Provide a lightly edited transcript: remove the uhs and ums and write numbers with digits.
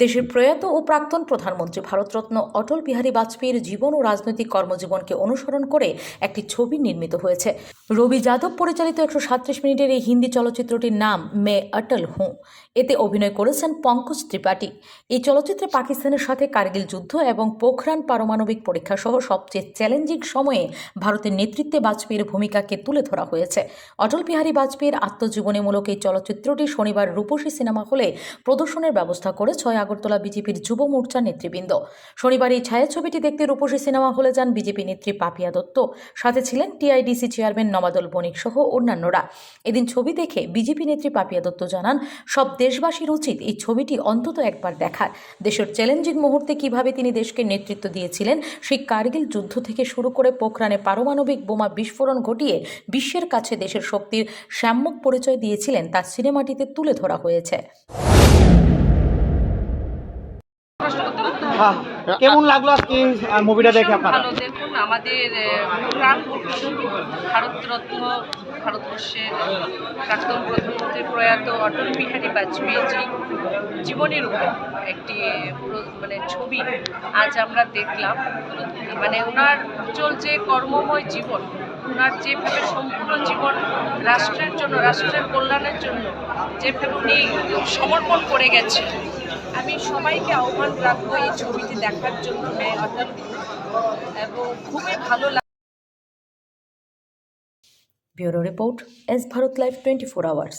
দেশের প্রয়াত ও প্রাক্তন প্রধানমন্ত্রী ভারতরত্ন অটল বিহারী বাজপেয়ীর জীবন ও রাজনৈতিক কর্মজীবনকে অনুসরণ করে একটি ছবি নির্মিত হয়েছে। রবি যাদব পরিচালিত 137 মিনিটের এই হিন্দি চলচ্চিত্রটির নাম মে অটল হুঁ। এতে অভিনয় করেছেন পঙ্কজ ত্রিপাঠী। এই চলচ্চিত্রে পাকিস্তানের সাথে কার্গিল যুদ্ধ এবং পোখরান পারমাণবিক পরীক্ষা সহ সবচেয়ে চ্যালেঞ্জিং সময়ে ভারতের নেতৃত্বে বাজপেয়ীর ভূমিকাকে তুলে ধরা হয়েছে। অটল বিহারী বাজপেয়ীর আত্মজীবনীমূলক এই চলচ্চিত্রটি শনিবার রূপসী সিনেমা হলে প্রদর্শনের ব্যবস্থা করে আগরতলা বিজেপির যুব মোর্চার নেতৃবৃন্দ। শনিবার এই ছায়াছবিটি দেখতে রূপসী সিনেমা হলে যান বিজেপি নেত্রী পাপিয়া দত্ত, সাথে ছিলেন টিআইডিসি চেয়ারম্যান নবাদল বণিক সহ অন্যান্যরা। এদিন ছবি দেখে বিজেপি নেত্রী পাপিয়া দত্ত জানান, সব দেশবাসীর উচিত এই ছবিটি অন্তত একবার দেখার। দেশের চ্যালেঞ্জিং মুহূর্তে কিভাবে তিনি দেশকে নেতৃত্ব দিয়েছিলেন, সেই কার্গিল যুদ্ধ থেকে শুরু করে পোখরানে পারমাণবিক বোমা বিস্ফোরণ ঘটিয়ে বিশ্বের কাছে দেশের শক্তির সম্যক পরিচয় দিয়েছিলেন, তা সিনেমাটিতে তুলে ধরা হয়েছে। কেমন লাগলো আজকে মুভিটা দেখে আপনার? ভালো। দেখুন, আমাদের প্রাণ ভারতরত্ন, ভারতবর্ষের প্রাক্তন প্রধানমন্ত্রী প্রয়াত অটল বিহারী বাজপেয়ীজি জীবনের উপর একটি ছবি আজ আমরা দেখলাম। ওনার উজ্জ্বল যে কর্মময় জীবন, ওনার যেভাবে সম্পূর্ণ জীবন রাষ্ট্রের জন্য, রাষ্ট্রের কল্যাণের জন্য যেভাবে উনি সমর্পণ করে গেছে, আমি সবাইকে আহ্বান রাখবো এই ছবিটি দেখার জন্য এবং খুবই ভালো লাগে। Bureau report, S Bharat live 24 hours.